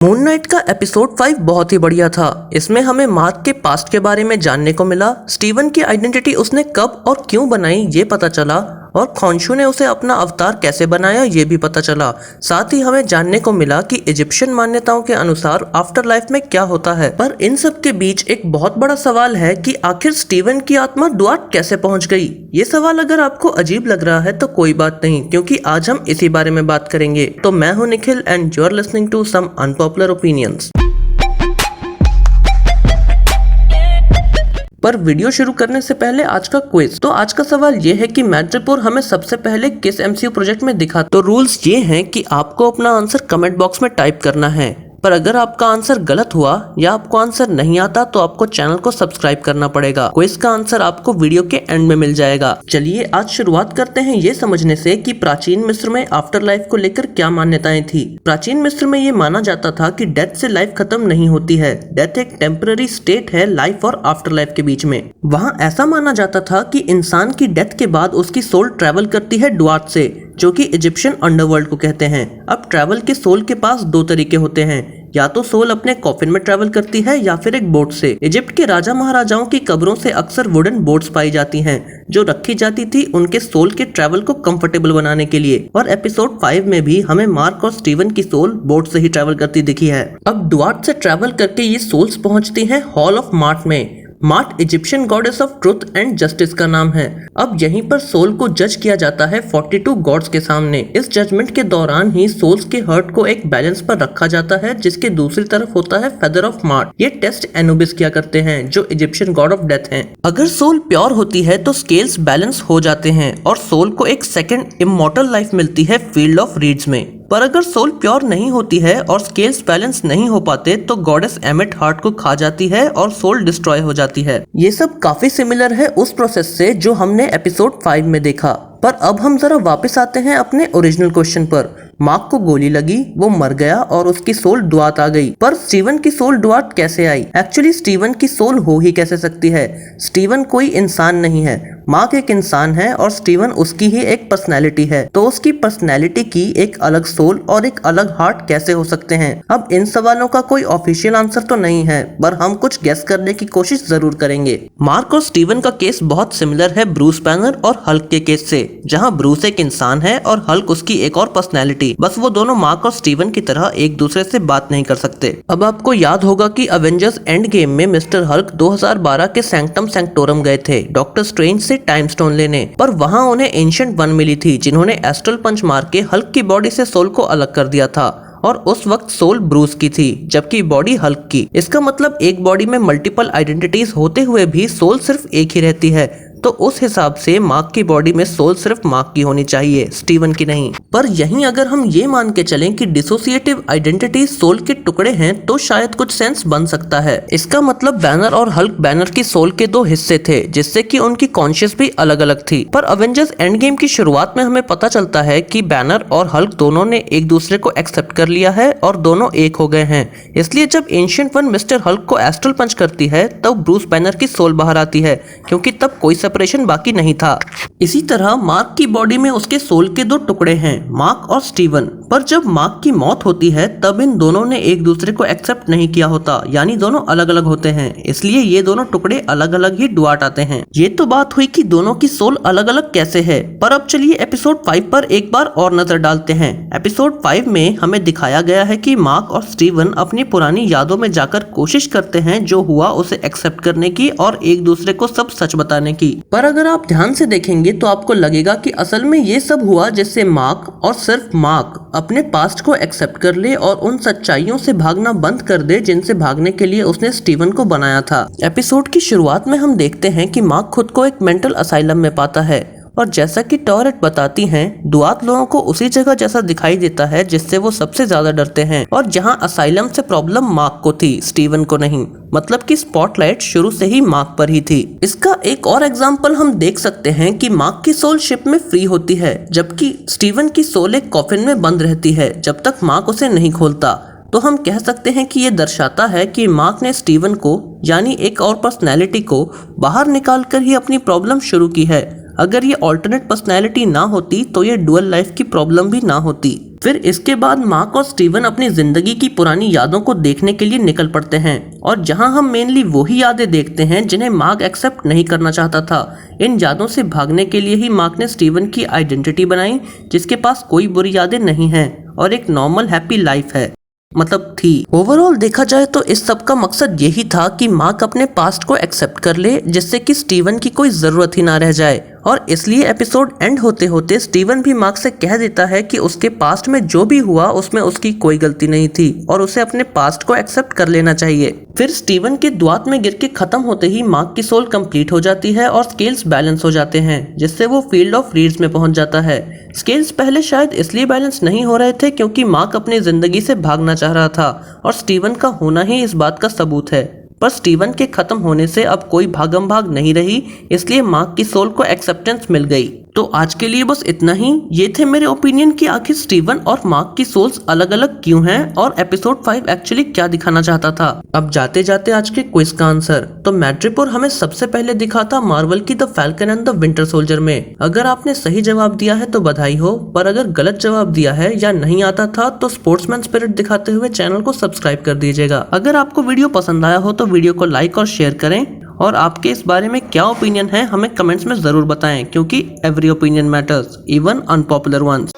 Moon night का episode 5 बहुत ही बढ़िया था। इसमें हमें मार्क के पास्ट के बारे में जानने को मिला। स्टीवन की आइडेंटिटी उसने कब और क्यों बनाई ये पता चला, और खॉन्शु ने उसे अपना अवतार कैसे बनाया ये भी पता चला। साथ ही हमें जानने को मिला कि इजिप्शियन मान्यताओं के अनुसार आफ्टर लाइफ में क्या होता है। पर इन सब के बीच एक बहुत बड़ा सवाल है कि आखिर स्टीवन की आत्मा ड्वार्फ कैसे पहुंच गई। ये सवाल अगर आपको अजीब लग रहा है तो कोई बात नहीं, क्योंकि आज हम इसी बारे में बात करेंगे। तो मैं हूं Nikhil and you are listening to some unpopular opinions. पर वीडियो शुरू करने से पहले आज का क्विज। तो आज का सवाल ये है कि मैड्रिपोर हमें सबसे पहले किस एमसीयू प्रोजेक्ट में दिखा। तो रूल्स ये हैं कि आपको अपना आंसर कमेंट बॉक्स में टाइप करना है, पर अगर आपका आंसर गलत हुआ या आपको आंसर नहीं आता तो आपको चैनल को सब्सक्राइब करना पड़ेगा। क्विज का आंसर आपको वीडियो के एंड में मिल जाएगा। चलिए आज शुरुआत करते हैं ये समझने से कि प्राचीन मिस्र में आफ्टर लाइफ को लेकर क्या मान्यताएं थी। प्राचीन मिस्र में ये माना जाता था कि डेथ से लाइफ खत्म नहीं होती है। डेथ एक टेम्पररी स्टेट है लाइफ और आफ्टर लाइफ के बीच में। वहाँ ऐसा माना जाता था कि इंसान की डेथ के बाद उसकी सोल ट्रेवल करती है ड्वार्फ से, जो कि इजिप्शियन अंडरवर्ल्ड को कहते हैं। अब ट्रेवल के सोल के पास दो तरीके होते हैं, या तो सोल अपने कॉफिन में ट्रेवल करती है या फिर एक बोट से। इजिप्ट के राजा महाराजाओं की कब्रों से अक्सर वुडन बोट्स पाई जाती हैं, जो रखी जाती थी उनके सोल के ट्रेवल को कंफर्टेबल बनाने के लिए। और एपिसोड 5 में भी हमें मार्क और स्टीवन की सोल बोट से ही ट्रेवल करती दिखी है। अब ड्वार्फ से ट्रेवल करके ये सोल्स पहुंचती हैं हॉल ऑफ मार्ट में। Mart Egyptian goddess of truth and justice का नाम है। अब यहीं पर सोल को जज किया जाता है 42 गॉड्स के सामने। इस जजमेंट के दौरान ही सोल्स के हर्ट को एक बैलेंस पर रखा जाता है, जिसके दूसरी तरफ होता है फेदर ऑफ मार्ट। ये टेस्ट एनुबिस किया करते हैं, जो इजिप्शियन गॉड ऑफ डेथ हैं। अगर सोल प्योर होती है तो स्केल्स बैलेंस हो जाते हैं और सोल को एक सेकंड इमॉर्टल लाइफ मिलती है फील्ड ऑफ रीड्स में। पर अगर सोल प्योर नहीं होती है और स्केल्स बैलेंस नहीं हो पाते तो गॉडेस एमिट हार्ट को खा जाती है और सोल डिस्ट्रॉय हो जाती है। ये सब काफी सिमिलर है उस प्रोसेस से जो हमने एपिसोड 5 में देखा। पर अब हम जरा वापस आते हैं अपने ओरिजिनल क्वेश्चन पर। मार्क को गोली लगी, वो मर गया और उसकी सोल ड्वार्फ आ गई। पर स्टीवन की सोल ड्वार्फ कैसे आई? एक्चुअली स्टीवन की सोल हो ही कैसे सकती है? स्टीवन कोई इंसान नहीं है। मार्क एक इंसान है और स्टीवन उसकी ही एक पर्सनैलिटी है। तो उसकी पर्सनैलिटी की एक अलग सोल और एक अलग हार्ट कैसे हो सकते हैं? अब इन सवालों का कोई ऑफिशियल आंसर तो नहीं है, पर हम कुछ गेस करने की कोशिश जरूर करेंगे। मार्क और स्टीवन का केस बहुत सिमिलर है ब्रूस बैनर और हल्क के केस से, जहाँ ब्रूस एक इंसान है और हल्क उसकी एक और पर्सनैलिटी। बस वो दोनों मार्क और स्टीवन की तरह एक दूसरे से बात नहीं कर सकते। अब आपको याद होगा कि अवेंजर्स एंड गेम में मिस्टर हल्क 2012 के सैंक्टम सैंक्टोरम गए थे डॉक्टर स्ट्रेंज से टाइम स्टोन लेने। पर वहां उन्हें एंशिएंट वन मिली थी, जिन्होंने एस्ट्रल पंच मार के हल्क की बॉडी से सोल को अलग कर दिया था। और उस वक्त सोल ब्रूस की थी जबकि बॉडी हल्क की। इसका मतलब एक बॉडी में मल्टीपल आइडेंटिटीज होते हुए भी सोल सिर्फ एक ही रहती है। तो उस हिसाब से मार्क की बॉडी में सोल सिर्फ मार्क की होनी चाहिए, स्टीवन की नहीं। पर यहीं अगर हम ये मान के चलें कि डिसोसिएटिव आइडेंटिटी सोल के टुकड़े हैं तो शायद कुछ सेंस बन सकता है। इसका मतलब बैनर और हल्क बैनर की सोल के दो हिस्से थे, जिससे कि उनकी कॉन्शियस भी अलग अलग थी। पर अवेंजर्स एंड गेम की शुरुआत में हमें पता चलता है कि बैनर और हल्क दोनों ने एक दूसरे को एक्सेप्ट कर लिया है और दोनों एक हो गए हैं। इसलिए जब एंशिएंट वन मिस्टर हल्क को एस्ट्रल पंच करती है तब ब्रूस बैनर की सोल बाहर आती है, क्योंकि तब कोई सेपरेशन बाकी नहीं था। इसी तरह मार्क की बॉडी में उसके सोल के दो टुकड़े हैं, मार्क और स्टीवन। पर जब मार्क की मौत होती है तब इन दोनों ने एक दूसरे को एक्सेप्ट नहीं किया होता, यानी दोनों अलग अलग होते हैं। इसलिए ये दोनों टुकड़े अलग अलग ही ड्वार्फ आते हैं। ये तो बात हुई कि दोनों की सोल अलग अलग कैसे है। पर अब चलिए एपिसोड 5 पर एक बार और नजर डालते हैं। एपिसोड 5 में हमें दिखाया गया है कि मार्क और स्टीवन अपनी पुरानी यादों में जाकर कोशिश करते हैं जो हुआ उसे एक्सेप्ट करने की और एक दूसरे को सब सच बताने की। पर अगर आप ध्यान से देखेंगे तो आपको लगेगा कि असल में ये सब हुआ जिससे मार्क और सिर्फ मार्क अपने पास्ट को एक्सेप्ट कर ले और उन सच्चाइयों से भागना बंद कर दे जिनसे भागने के लिए उसने स्टीवन को बनाया था। एपिसोड की शुरुआत में हम देखते हैं कि मार्क खुद को एक मेंटल असाइलम में पाता है, और जैसा कि टॉरेट बताती हैं, ड्वार्फ लोगों को उसी जगह जैसा दिखाई देता है जिससे वो सबसे ज्यादा डरते हैं, और जहां असाइलम से प्रॉब्लम मार्क को थी, स्टीवन को नहीं। मतलब कि स्पॉटलाइट शुरू से ही मार्क पर ही थी। इसका एक और एग्जांपल हम देख सकते हैं कि मार्क की सोल शिप में फ्री होती है, जबकि स्टीवन की सोल एक कॉफिन में बंद रहती है जब तक मार्क उसे नहीं खोलता। तो हम कह सकते हैं कि ये दर्शाता है कि मार्क ने स्टीवन को, यानी एक और पर्सनैलिटी को, बाहर निकाल कर ही अपनी प्रॉब्लम शुरू की है। अगर ये ऑल्टरनेट पर्सनैलिटी ना होती तो ये डुअल लाइफ की प्रॉब्लम भी ना होती। फिर इसके बाद मार्क और स्टीवन अपनी जिंदगी की पुरानी यादों को देखने के लिए निकल पड़ते हैं और जहां हम मेनली वही यादें देखते हैं जिन्हें मार्क एक्सेप्ट नहीं करना चाहता था। इन यादों से भागने के लिए ही मार्क ने स्टीवन की आइडेंटिटी बनाई जिसके पास कोई बुरी यादें नहीं हैं और एक नॉर्मल हैप्पी लाइफ है, मतलब थी। ओवरऑल देखा जाए तो इस सब का मकसद यही था कि मार्क अपने पास्ट को एक्सेप्ट कर ले जिससे कि स्टीवन की कोई जरूरत ही ना रह जाए। और इसलिए एपिसोड एंड होते होते स्टीवन भी मार्क से कह देता है कि उसके पास्ट में जो भी हुआ उसमें उसकी कोई गलती नहीं थी और उसे अपने पास्ट को एक्सेप्ट कर लेना चाहिए। फिर स्टीवन के द्वात में गिर के खत्म होते ही मार्क की सोल कंप्लीट हो जाती है और स्केल्स बैलेंस हो जाते हैं जिससे वो फील्ड ऑफ रीड्स में पहुंच जाता है। स्केल्स पहले शायद इसलिए बैलेंस नहीं हो रहे थे क्योंकि मार्क अपनी जिंदगी से भागना चाह रहा था और स्टीवन का होना ही इस बात का सबूत है। पर स्टीवन के खत्म होने से अब कोई भागम भाग नहीं रही, इसलिए मार्क की सोल को एक्सेप्टेंस मिल गई। तो आज के लिए बस इतना ही। ये थे मेरे ओपिनियन कि आखिर स्टीवन और मार्क की सोल्स अलग अलग क्यों हैं और एपिसोड 5 एक्चुअली क्या दिखाना चाहता था। अब जाते जाते आज के क्विज का आंसर। तो मैड्रिपोर हमें सबसे पहले दिखा था मार्वल की the falcon and the winter soldier में। अगर आपने सही जवाब दिया है तो बधाई हो, पर अगर गलत जवाब दिया है या नहीं आता था तो स्पोर्ट्समैन स्पिरिट दिखाते हुए चैनल को सब्सक्राइब कर दीजिएगा। अगर आपको वीडियो पसंद आया हो तो वीडियो को लाइक और शेयर करें और आपके इस बारे में क्या ओपिनियन है हमें कमेंट्स में जरूर बताएं क्योंकि every opinion matters, even unpopular once.